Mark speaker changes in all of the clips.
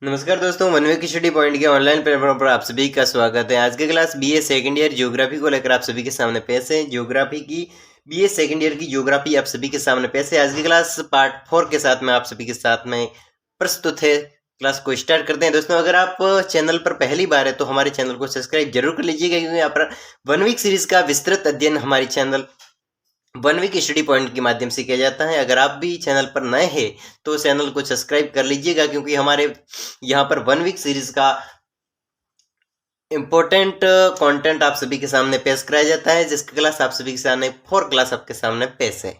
Speaker 1: नमस्कार दोस्तों, one way की स्टडी पॉइंट के ऑनलाइन प्लेटफॉर्म पर आप सभी का स्वागत है। आज की class BA second year geography को लेकर आप सभी के सामने पेश है। ज्योग्राफी की बीए सेकंड ईयर की ज्योग्राफी आप सभी के सामने पेश है। आज की क्लास पार्ट 4 के साथ में आप सभी के साथ में प्रस्तुत है। क्लास को स्टार्ट करते हैं। दोस्तों, अगर आप चैनल पर पहली बार है तो हमारे चैनल को सब्सक्राइब जरूर कर लीजिएगा, क्योंकि यहाँ पर वन वीक सीरीज का विस्तृत अध्ययन हमारे channel One Week Study Point के माध्यम से किया जाता है। अगर आप भी चैनल पर नए हैं तो चैनल को सब्सक्राइब कर लीजिएगा, क्योंकि हमारे यहाँ पर वन वीक सीरीज का इम्पोर्टेंट कंटेंट आप सभी के सामने पेश कराया जाता है, जिसकी क्लास आप सभी के सामने 4 क्लास आपके सामने पेश है।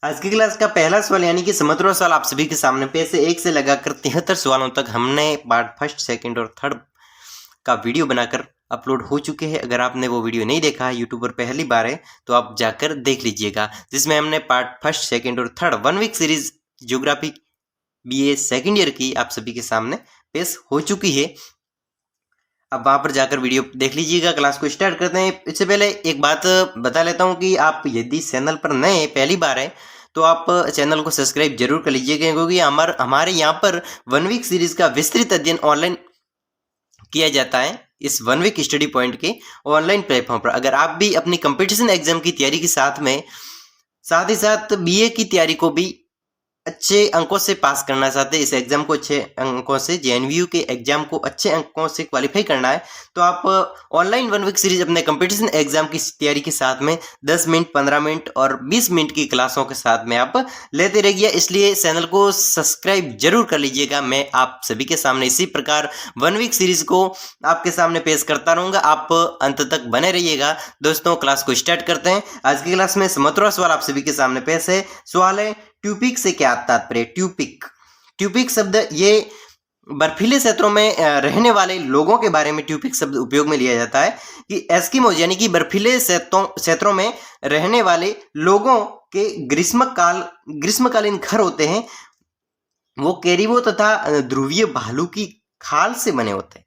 Speaker 1: आज की क्लास का पहला सवाल यानी कि समत्व सवाल आप सभी के सामने पेश है। 1 से लगाकर 73 सवालों तक हमने पार्ट फर्स्ट, सेकंड और थर्ड का वीडियो बनाकर अपलोड हो चुके हैं। अगर आपने वो वीडियो नहीं देखा है, यूट्यूब पर पहली बार है, तो आप जाकर देख लीजिएगा, जिसमें हमने पार्ट फर्स्ट, सेकंड और third one week series geography BA second year की आप सभी के सामने पेश हो चुकी है। अब वहां पर जाकर वीडियो देख लीजिएगा। क्लास को स्टार्ट करते हैं। इससे पहले एक बात बता लेता हूं कि आप यदि चैनल पर नए हैं, पहली बार है, तो आप चैनल को सब्सक्राइब जरूर कर लीजिएगा, क्योंकि हमारे यहाँ पर वन वीक सीरीज का विस्तृत अध्ययन ऑनलाइन किया जाता है इस वन वीक स्टडी पॉइंट के ऑनलाइन प्लेटफॉर्म पर। अगर आप भी अपनी कंपटीशन एग्जाम की तैयारी के साथ ही साथ बीए की तैयारी को भी अच्छे अंकों से पास करना चाहते हैं, इस एग्जाम को अच्छे अंकों से, जेएनवीयू के एग्जाम को अच्छे अंकों से क्वालिफाई करना है, तो आप ऑनलाइन वन वीक सीरीज अपने कंपटीशन एग्जाम की तैयारी के साथ में 10 मिनट, 15 मिनट और 20 मिनट की क्लासों के साथ में आप लेते रहिए। इसलिए चैनल को सब्सक्राइब जरूर कर लीजिएगा। मैं आप सभी के सामने इसी प्रकार वन वीक सीरीज को आपके सामने पेश करता रहूंगा। आप अंत तक बने रहिएगा। दोस्तों, क्लास को स्टार्ट करते हैं। आज की क्लास में समत्व सवाल आप सभी के सामने पेश है। सवाल है, ट्यूपिक से क्या तात्पर्य? ट्यूपिक शब्द ये बर्फीले क्षेत्रों में रहने वाले लोगों के बारे में ट्यूपिक शब्द उपयोग में लिया जाता है कि एस्किमोज यानी कि बर्फीले क्षेत्रों में रहने वाले लोगों के ग्रीष्मकालीन घर होते हैं, वो कैरिबो तथा ध्रुवीय भालू की खाल से बने होते हैं।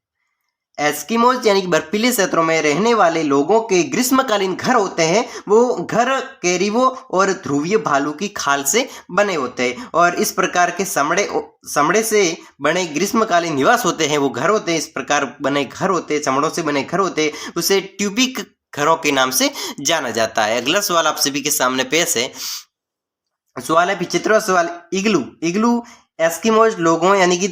Speaker 1: एस्किमोज यानी कि बर्फीले क्षेत्रों में रहने वाले लोगों के ग्रीष्मकालीन घर होते हैं, वो घर कैरिबो और ध्रुवीय भालू की खाल से बने होते हैं। और इस प्रकार के चमड़े से बने ग्रीष्मकालीन निवास होते हैं, वो घर होते हैं, इस प्रकार बने घर होते हैं, चमड़ों से बने घर होते हैं, उसे ट्यूबिक घरों के नाम से जाना जाता है। अगला सवाल आप सभी के सामने पेश है। सवाल है 75वां सवाल, इग्लू एस्किमोज लोगों यानी कि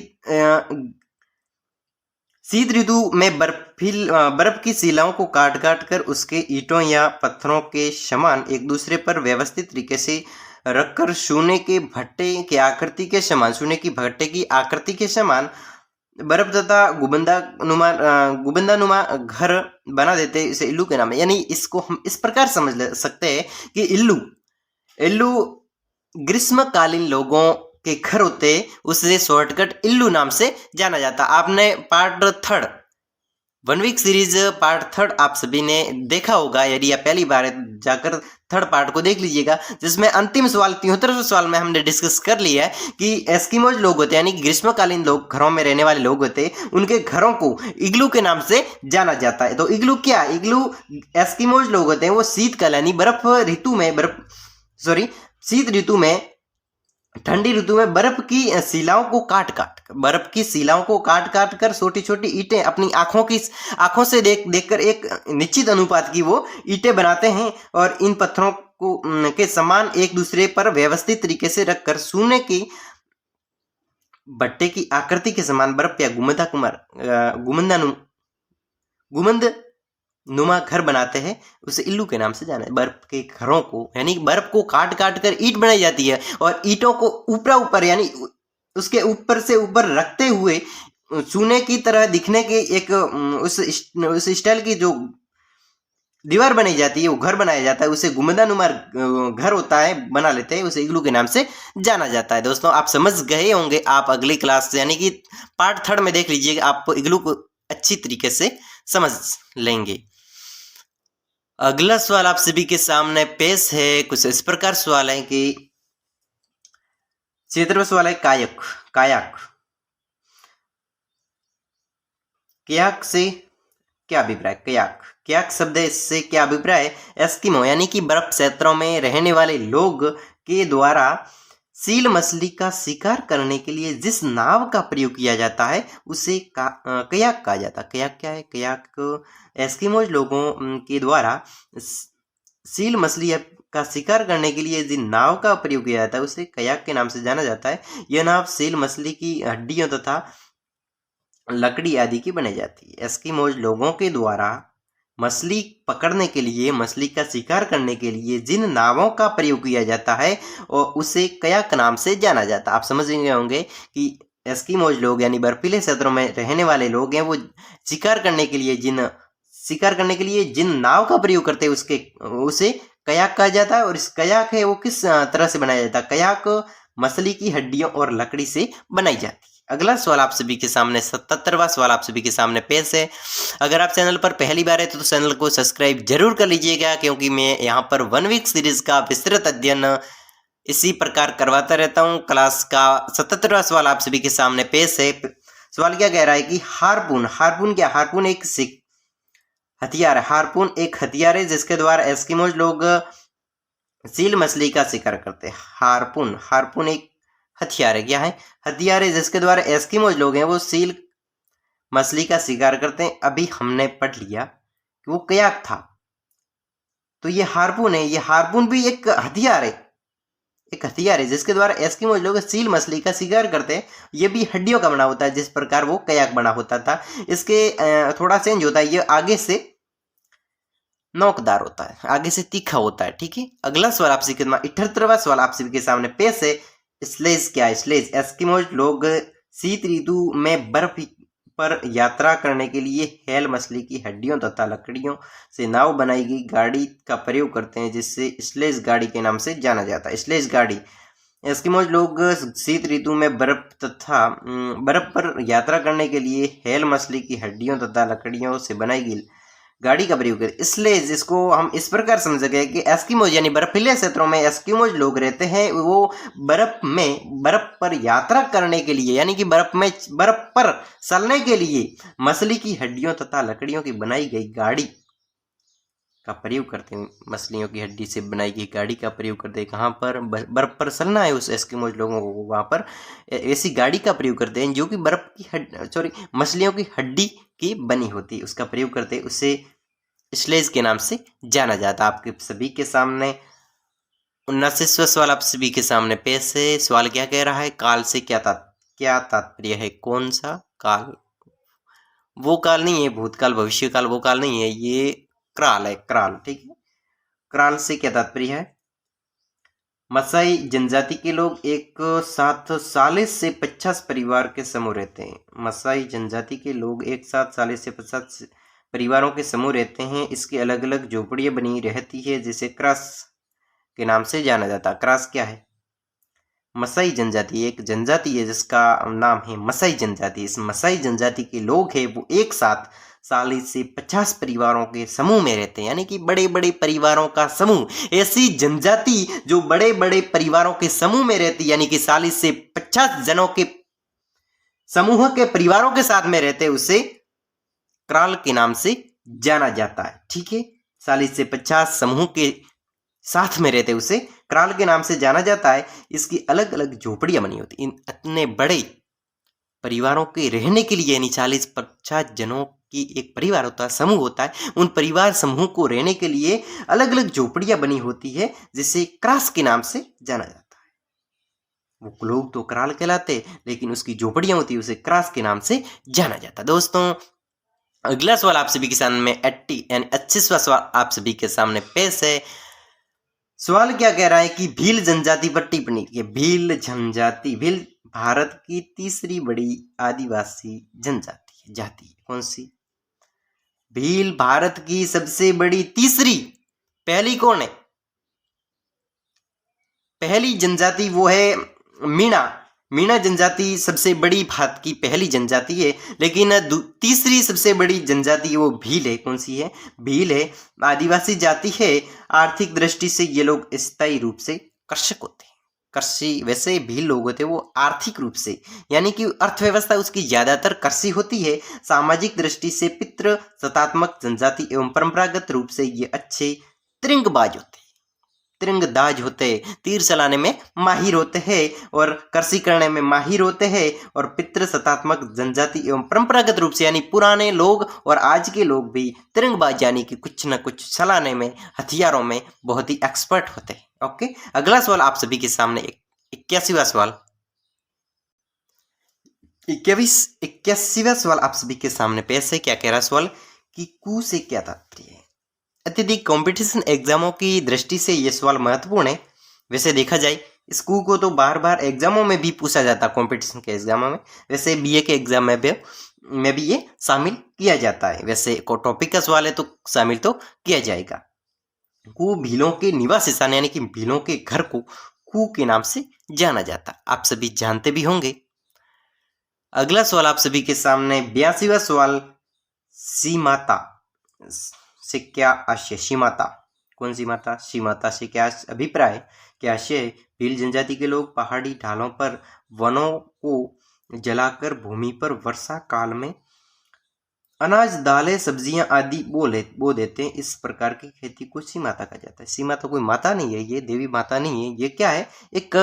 Speaker 1: शीत ऋतु में बर्फ की शिलाओं को काट कर उसके ईंटों या पत्थरों के समान एक दूसरे पर व्यवस्थित तरीके से रखकर सोने की भट्टे की आकृति के समान बर्फ तथा गुबंदानुमा घर बना देते हैं। इसे इल्लू के नाम है। यानी इसको हम इस प्रकार समझ सकते हैं कि इल्लू ग्रीष्मकालीन लोगों के घर होते, उसे शॉर्टकट इल्लू नाम से जाना जाता। आपने part third one week series part third आप सभी ने देखा होगा। यदि आप पहली बार जाकर थर्ड पार्ट को देख लीजिएगा, जिसमें अंतिम सवाल 73वें सवाल में हमने डिस्कस कर लिया है कि एस्किमोज लोग होते हैं, यानी ग्रीष्मकालीन लोग, घरों में रहने वाले लोग होते हैं, उनके घरों को इग्लू के नाम से जाना जाता है। तो इग्लू एस्किमोज लोग होते हैं, वो शीतकाल यानी शीत ऋतु में, ठंडी ऋतु में बर्फ की शिलाओं को काट कर छोटी छोटी ईंटें अपनी आंखों से देखकर एक निश्चित अनुपात की वो ईंटें बनाते हैं, और इन पत्थरों को के समान एक दूसरे पर व्यवस्थित तरीके से रखकर सोने की भट्टे की आकृति के समान बर्फ या गुमंद नुमा घर बनाते हैं, उसे इल्लू के नाम से जाना है। बर्फ के घरों को, यानी बर्फ को काट कर ईंट बनाई जाती है, और ईंटों को ऊपर यानी उसके ऊपर से ऊपर रखते हुए सोने की तरह दिखने के एक उस स्टाइल की जो दीवार बनाई जाती है, वो घर बनाया जाता है, उसे गुमंदानुमा घर होता है, बना लेते हैं, उसे इग्लू के नाम से जाना जाता है। दोस्तों, आप समझ गए होंगे। आप अगली क्लास यानी कि पार्ट थर्ड में देख लीजिएगा, आप इग्लू को अच्छी तरीके से समझ लेंगे। अगला सवाल आप सभी के सामने पेश है। कुछ इस प्रकार सवाल है कि 76वां सवाल है, कयाक से क्या अभिप्राय? कयाक शब्द से क्या अभिप्राय? एस्किमो यानी कि बर्फ क्षेत्रों में रहने वाले लोग के द्वारा सील मछली का शिकार करने के लिए जिस नाव का प्रयोग किया जाता है उसे कयाक कहा जाता है। कयाक क्या है? कयाक एस्किमोज लोगों के द्वारा सील मछली का शिकार करने के लिए जिन नाव का प्रयोग किया जाता है उसे कयाक के नाम से जाना जाता है। यह नाव सील मछली की हड्डियों तथा लकड़ी आदि की बनाई जाती है। एस्किमोज लोगों के द्वारा मछली पकड़ने के लिए, मछली का शिकार करने के लिए जिन नावों का प्रयोग किया जाता है और उसे कयाक नाम से जाना जाता है। आप समझ गए होंगे कि एस्किमोज लोग यानी बर्फीले क्षेत्रों में रहने वाले लोग हैं, वो शिकार करने के लिए जिन नाव का प्रयोग करते हैं उसे कयाक कहा जाता है। और इस कयाक है वो किस तरह से बनाया जाता है? कयाक मछली की हड्डियों और लकड़ी से बनाई जाती है। अगला सवाल आप सभी के सामने 77वां सवाल आप सभी के सामने पेश है। अगर आप चैनल पर पहली बार है तो चैनल को सब्सक्राइब जरूर कर लीजिएगा, क्योंकि मैं यहाँ पर 1 वीक सीरीज का विस्तृत अध्ययन इसी प्रकार करवाता रहता हूँ। क्लास का 77वां सवाल आप सभी के सामने पेश है। सवाल क्या कह रहा है कि हार्पून क्या? हार्पून एक हथियार है। हार्पून एक हथियार है जिसके द्वारा एस्किमोज लोग सील मछली का शिकार करते हैं। हार्पून एक हथियार है। क्या है? हथियार है जिसके द्वारा एस्किमोज लोग हैं वो सील मछली का शिकार करते हैं। अभी हमने पढ़ लिया कि वो कयाक था, तो ये हार्पून है। ये हार्पून भी एक हथियार है, जिसके द्वारा एस्किमोज लोग सील मछली का शिकार करते हैं। ये भी हड्डियों का बना होता है जिस प्रकार वो कयाक बना होता था। इसके थोड़ा चेंज होता है, ये आगे से नोकदार होता है, आगे से तीखा होता है। ठीक है, अगला सवाल आपसे 78वां सवाल आप सभी के सामने पेश है। स्लेज क्या है? स्लेज एस्किमोज लोग शीत ऋतु में बर्फ पर यात्रा करने के लिए हेल मछली की हड्डियों तथा लकड़ियों से नाव बनाई गई गाड़ी का प्रयोग करते हैं, जिससे स्लेज गाड़ी के नाम से जाना जाता है। स्लेज गाड़ी एस्किमोज लोग शीत ऋतु में बर्फ पर यात्रा करने के लिए हेल मछली की हड्डियों तथा लकड़ियों से बनाई गई गाड़ी का प्रयोग करें। इसलिए इसको हम इस प्रकार समझ गए कि एस्किमोज यानी बर्फीले क्षेत्रों में एस्किमोज लोग रहते हैं, वो बर्फ पर यात्रा करने के लिए यानी कि बर्फ पर चलने के लिए मछली की हड्डियों तथा लकड़ियों की बनाई गई गाड़ी का प्रयोग करते हैं। मछलियों की हड्डी से बनाई गई गाड़ी का प्रयोग करते हैं। कहाँ पर? बर्फ पर चलना है उस एस्किमोज लोगों को, वहाँ पर ऐसी गाड़ी का प्रयोग करते हैं जो कि मछलियों की हड्डी की बनी होती है, उसका प्रयोग करते हैं। उसे स्लेज के नाम से जाना जाता है। आपके सभी के सामने 79वां सवाल आप सभी के सामने पेश है। सवाल क्या कह रहा है? काल से क्या तात्पर्य है? कौन सा काल? वो काल नहीं है, भूतकाल भविष्य काल वो काल नहीं है, ये क्राल है, क्राल। ठीक है, क्राल से क्या तात्पर्य है? मसाई जनजाति के लोग एक साथ 40 से 50 परिवार के समूह रहते हैं। मसाई जनजाति के लोग एक साथ 40 से 50 परिवारों के समूह रहते हैं। इसकी अलग अलग झोपड़ियां बनी रहती है जिसे क्रास के नाम से जाना जाता है। क्रास क्या है? मसाई जनजाति एक जनजाति है जिसका नाम है मसाई जनजाति। इस मसाई जनजाति के लोग हैं वो एक साथ 40 से 50 परिवारों के समूह में रहते हैं, यानी कि बड़े बड़े परिवारों का समूह। ऐसी जनजाति जो बड़े बड़े परिवारों के समूह में रहती, यानी कि 40 से 50 जनों के समूह के परिवारों के साथ में रहते, उसे क्राल के नाम से जाना जाता है। ठीक है, 40 से 50 समूह के साथ में रहते उसे क्राल के नाम से जाना जाता है। इसकी अलग अलग झोपड़ियां बनी होती। इन इतने बड़े परिवारों के रहने के लिए यानी 40-50 जनों की एक परिवार होता है, समूह होता है। उन परिवार समूह को रहने के लिए अलग अलग झोपड़ियां बनी होती है जिसे क्रास के नाम से जाना जाता है। वो लोग तो क्राल कहलाते, लेकिन उसकी झोपड़ियां होती है उसे क्रास के नाम से जाना जाता है। दोस्तों, अगला सवाल आप सभी के सामने 80वां सवाल आप सभी के सामने पेश है। सवाल क्या कह रहा है कि भील जनजाति पर टिप्पणी की। भील भारत की तीसरी बड़ी आदिवासी जनजाति जाति है। कौन सी? भील भारत की सबसे बड़ी तीसरी। पहली कौन है? पहली जनजाति वो है मीणा जनजाति सबसे बड़ी भारत की पहली जनजाति है, लेकिन तीसरी सबसे बड़ी जनजाति वो भील है। कौन सी है? भील है। आदिवासी जाति है। आर्थिक दृष्टि से ये लोग स्थायी रूप से कृषक होते हैं। कृषि, वैसे भील लोग होते हैं वो आर्थिक रूप से यानी कि अर्थव्यवस्था उसकी ज्यादातर कृषि होती है। सामाजिक दृष्टि से पितृ सत्तात्मक जनजाति एवं परंपरागत रूप से ये अच्छे तिरंगबाज होते हैं। तिरंगबाज होते हैं, तीर चलाने में माहिर होते हैं और कृषि करने में माहिर होते हैं और पितृ सत्तात्मक जनजाति एवं परंपरागत रूप से यानी पुराने लोग और आज के लोग भी तिरंगबाज यानी कि कुछ न कुछ चलाने में, हथियारों में बहुत ही एक्सपर्ट होते हैं। ओके, अगला सवाल आप सभी के सामने 81वां सवाल 81वां सवाल आप सभी के सामने पेश है। क्या कह रहा सवाल कि कू से क्या तात्पर्य है। अत्यधिक कंपटीशन एग्जामों की दृष्टि से ये सवाल महत्वपूर्ण है। वैसे देखा जाए इस कू को तो बार बार एग्जामों में भी पूछा जाता है, कंपटीशन के एग्जामों में। वैसे बीए के एग्जाम में भी ये शामिल किया जाता है। वैसे को टॉपिक का सवाल है तो शामिल तो किया जाएगा। कू भीलों के निवास स्थान यानी कि भीलों के घर को कू के नाम से जाना जाता, आप सभी जानते भी होंगे। अगला सवाल आप सभी के सामने 82वां सवाल सीमाता से क्या आशय। सीमाता कौन सी माता, सीमाता से क्या अभिप्राय, क्या आशय। भील जनजाति के लोग पहाड़ी ढालों पर वनों को जलाकर भूमि पर वर्षा काल में अनाज, दालें, सब्जियां आदि बो देते हैं। इस प्रकार की खेती को सीमाता कहा जाता है। सीमाता कोई माता नहीं है, ये देवी माता नहीं है। ये क्या है, एक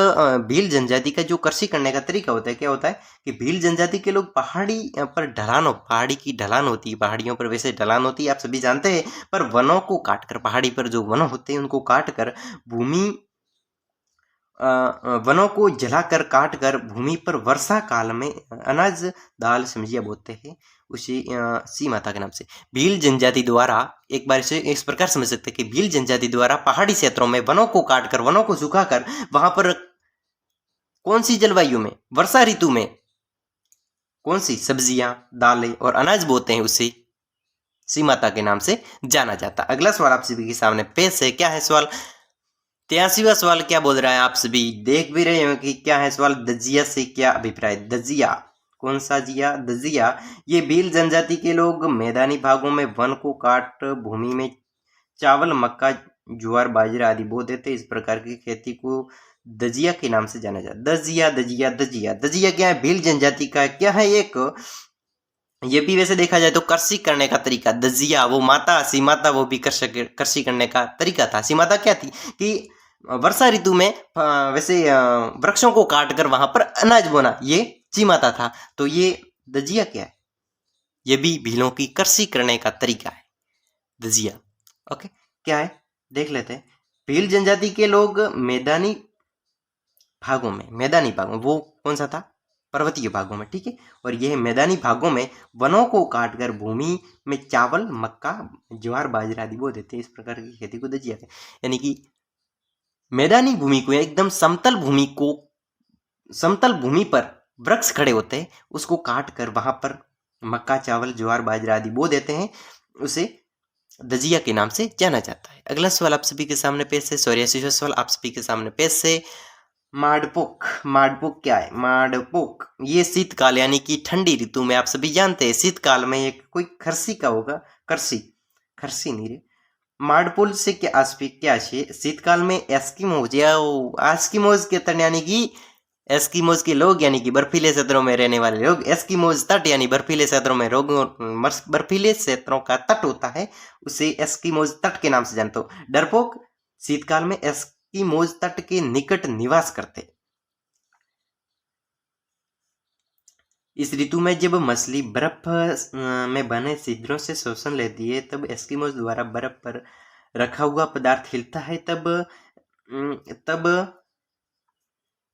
Speaker 1: भील जनजाति का जो कृषि करने का तरीका होता है। क्या होता है कि भील जनजाति के लोग पहाड़ी पर पहाड़ी की ढलान होती है, पहाड़ियों पर वैसे ढलान होती है, आप सभी जानते हैं। पर वनों को काटकर, पहाड़ी पर जो वन होते हैं उनको काटकर वनों को जलाकर काटकर भूमि पर वर्षा काल में अनाज, दाल, सब्जियां बोते हैं, उसी सी माता के नाम से। भील जनजाति द्वारा, एक बार इसे इस प्रकार समझ सकते हैं कि भील जनजाति द्वारा पहाड़ी क्षेत्रों में वनों को काटकर, वनों को सुखाकर वहां पर कौन सी जलवायु में, वर्षा ऋतु में कौन सी सब्जियां, दालें और अनाज बोते हैं, उसे सी माता के नाम से जाना जाता। अगला सवाल आप सभी के सामने पेश है। क्या है सवाल 83वां सवाल क्या बोल रहा है, आप सभी देख भी रहे हो कि क्या है सवाल। दजिया से क्या अभिप्राय। दजिया कौन सा जिया, दजिया। ये भील जनजाति के लोग मैदानी भागों में वन को काट भूमि में चावल, मक्का, ज्वार, बाजरा आदि बो देते। इस प्रकार की खेती को दजिया के नाम से जाना जाता। दजिया दजिया दजिया दजिया क्या है, भील जनजाति का क्या है एक, ये भी वैसे देखा जाए तो कृषि करने का तरीका। दजिया वो माता, सीमाता वो भी कृषि करने का तरीका था। सीमाता क्या थी कि वर्षा ऋतु में वैसे वृक्षों को काटकर वहां पर अनाज बोना, ये सीमाता था। तो ये दजिया क्या है, ये भी भीलों की कृषि करने का तरीका है, दजिया। ओके, क्या है देख लेते हैं। भील जनजाति के लोग मैदानी भागों में वो कौन सा था, पर्वतीय भागों में, ठीक है। और यह मैदानी भागों में वनों को काटकर भूमि में चावल, मक्का, ज्वार, बाजरा आदि बो देते हैं। इस प्रकार की खेती को दजिया है। यानी कि मैदानी भूमि को, एकदम समतल भूमि पर वृक्ष खड़े होते हैं, उसको काट कर वहां पर मक्का, चावल, ज्वार, बाजरा आदि बो देते हैं, उसे दजिया के नाम से जाना जाता है। अगला सवाल आप सभी के सामने पेश है। 84वां सवाल आप सभी के सामने पेश है। माडपोक। माडपोक क्या है, माडपोक ये शीतकाल यानी कि ठंडी ऋतु में, आप सभी जानते हैं शीतकाल में एक कोई खरसी का होगा, खरसी नहीं रे। माडपोल से क्या आस्पेक्ट क्या है, शीतकाल में एस्किमोज या एस्किमोज के तट यानी कि एस्किमोज के लोग यानी कि बर्फीले क्षेत्रों में रहने वाले लोग, एस्किमोज तट यानी बर्फीले क्षेत्रों में बर्फीले क्षेत्रों का तट होता है, उसे एस्किमोज तट के नाम से जानते हो। डरपोक शीतकाल में एस्किमोज तट के निकट निवास करते। इस ऋतु में जब मछली बर्फ में बने छिद्रों से शोषण लेती है, तब एस्किमोज द्वारा बर्फ पर रखा हुआ पदार्थ हिलता है। तब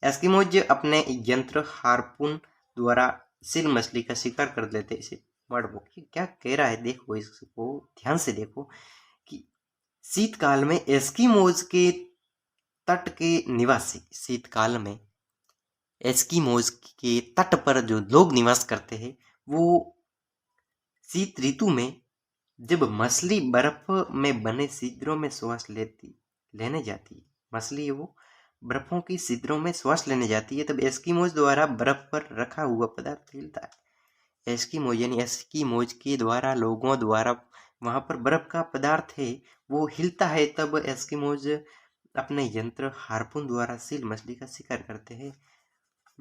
Speaker 1: एस्किमोज अपने यंत्र हार्पून द्वारा सील मछली का शिकार कर लेते। इसे वर्ड क्या कह रहा है, देखो इसको ध्यान से देखो कि शीतकाल में एस्किमोज के तट के निवासी, शीतकाल में एस्किमोज के तट पर जो लोग निवास करते हैं, वो शीत ऋतु में जब मछली बर्फ में बने छिद्रों में श्वास लेने जाती है, मछली वो बर्फों की छिद्रों में श्वास लेने जाती है, तब एस्किमोज द्वारा बर्फ पर रखा हुआ पदार्थ हिलता है। एस्किमोज यानी एस्किमोज के द्वारा, लोगों द्वारा वहां पर बर्फ का पदार्थ है वो हिलता है, तब एस्किमोज अपने यंत्र हार्पून द्वारा सील मछली का शिकार करते हैं।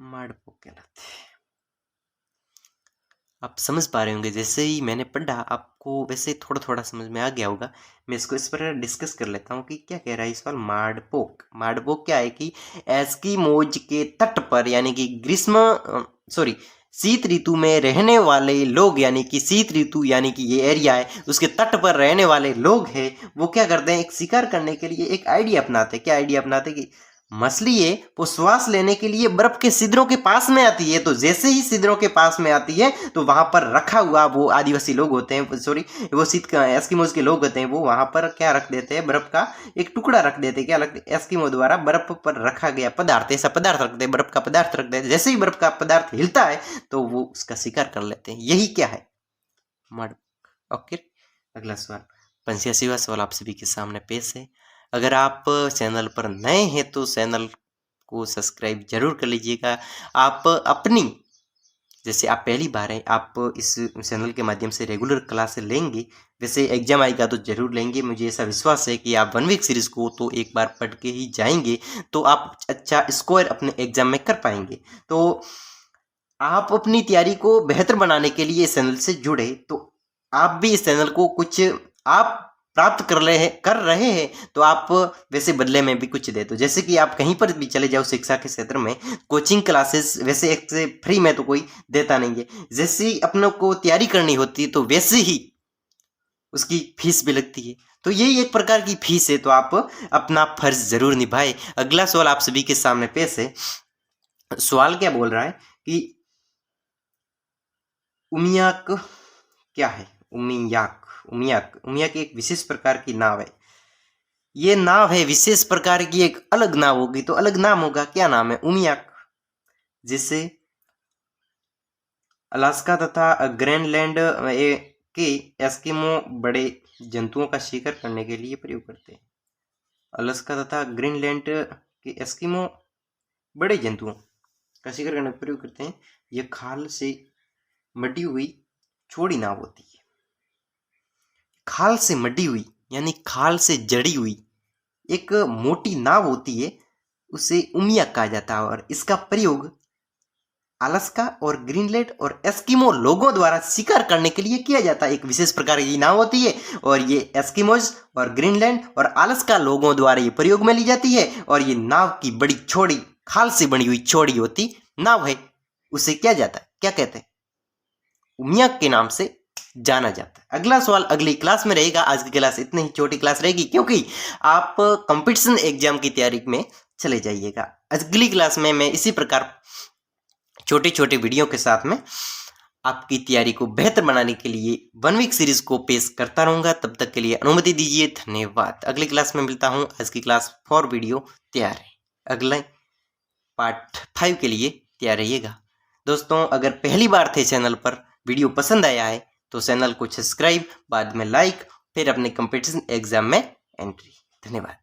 Speaker 1: माडपोक कहलाते हैं। आप समझ पा रहे होंगे। जैसे ही मैंने पढ़ा आपको वैसे थोड़ा थोड़ा समझ में आ गया होगा। मैं इसको इस पर डिस्कस कर लेता हूँ कि क्या कह रहा है इस सवाल। माडपोक क्या है कि एस्किमोज के तट पर यानी कि शीत ऋतु में रहने वाले लोग, यानी कि शीत ऋतु यानी कि ये एरिया है उसके तट पर रहने वाले लोग हैं, वो क्या करते हैं, एक शिकार करने के लिए एक आइडिया अपनाते हैं। क्या आइडिया अपनाते हैं कि मछली है वो श्वास लेने के लिए बर्फ के छिद्रों के पास में आती है। तो जैसे ही छिद्रों के पास में आती है तो वहां पर रखा हुआ, वो आदिवासी लोग होते हैं, वो एस्किमोज के लोग होते हैं, वो वहां पर क्या रख देते हैं, बर्फ का एक टुकड़ा रख देते हैं। क्या एस्किमो द्वारा बर्फ पर रखा गया पदार्थ, ऐसा पदार्थ रखते हैं, बर्फ का पदार्थ रख देते हैं। जैसे ही बर्फ का पदार्थ हिलता है तो वो उसका शिकार कर लेते हैं। यही क्या है, मड। ओके, अगला सवाल 85वां सवाल आप सभी के सामने पेश है। अगर आप चैनल पर नए हैं तो चैनल को सब्सक्राइब जरूर कर लीजिएगा। आप अपनी, जैसे आप पहली बार हैं, आप इस चैनल के माध्यम से रेगुलर क्लास लेंगे, वैसे एग्जाम आएगा तो जरूर लेंगे। मुझे ऐसा विश्वास है कि आप 1 वीक सीरीज को तो एक बार पढ़ के ही जाएंगे तो आप अच्छा स्कोर अपने एग्जाम में कर पाएंगे। तो आप अपनी तैयारी को बेहतर बनाने के लिए इस चैनल से जुड़े, तो आप भी इस चैनल को कुछ आप प्राप्त कर रहे हैं तो आप वैसे बदले में भी कुछ दे। तो जैसे कि आप कहीं पर भी चले जाओ शिक्षा के क्षेत्र में, कोचिंग क्लासेस वैसे एक से फ्री में तो कोई देता नहीं है। जैसे ही अपनों को तैयारी करनी होती है तो वैसे ही उसकी फीस भी लगती है। तो यही एक प्रकार की फीस है, तो आप अपना फर्ज जरूर निभाए। अगला सवाल आप सभी के सामने पेश है। सवाल क्या बोल रहा है कि उमियाक क्या है। उमियाक एक विशेष प्रकार की नाव है। ये नाव है विशेष प्रकार की, एक अलग नाव होगी तो अलग नाम होगा। क्या नाम है, उमियाक, जिससे अलास्का तथा ग्रीनलैंड के एस्किमो बड़े जंतुओं का शिकार करने के लिए प्रयोग करते हैं। अलास्का तथा ग्रीनलैंड के एस्किमो बड़े जंतुओं का शिकार करने का प्रयोग करते हैं। यह खाल से मटी हुई छोटी नाव होती है। खाल से मटी हुई यानी खाल से जड़ी हुई एक मोटी नाव होती है, उसे उमियाक कहा जाता है। और इसका प्रयोग अलास्का और ग्रीनलैंड और एस्किमो लोगों द्वारा शिकार करने के लिए किया जाता है। एक विशेष प्रकार की नाव होती है और ये एस्किमोज और ग्रीनलैंड और अलास्का लोगों द्वारा ये प्रयोग में ली जाती है। और ये नाव की बड़ी छोड़ी, खाल से बनी हुई छोड़ी होती नाव है, उसे क्या जाता है, क्या कहते हैं, उमियाक के नाम से जाना जाता है। अगला सवाल अगली क्लास में रहेगा। आज की क्लास इतनी ही छोटी क्लास रहेगी क्योंकि आप कंपटीशन एग्जाम की तैयारी में चले जाइएगा। अगली क्लास में मैं इसी प्रकार छोटे छोटे वीडियो के साथ में आपकी तैयारी को बेहतर बनाने के लिए 1 वीक सीरीज को पेश करता रहूंगा। तब तक के लिए अनुमति दीजिए, धन्यवाद। अगली क्लास में मिलता हूं। आज की क्लास 4 वीडियो तैयार है, अगले पार्ट 5 के लिए तैयार रहिएगा। दोस्तों, अगर पहली बार थे चैनल पर, वीडियो पसंद आया है तो चैनल को सब्सक्राइब, बाद में लाइक, फिर अपने कंपटीशन एग्जाम में एंट्री। धन्यवाद।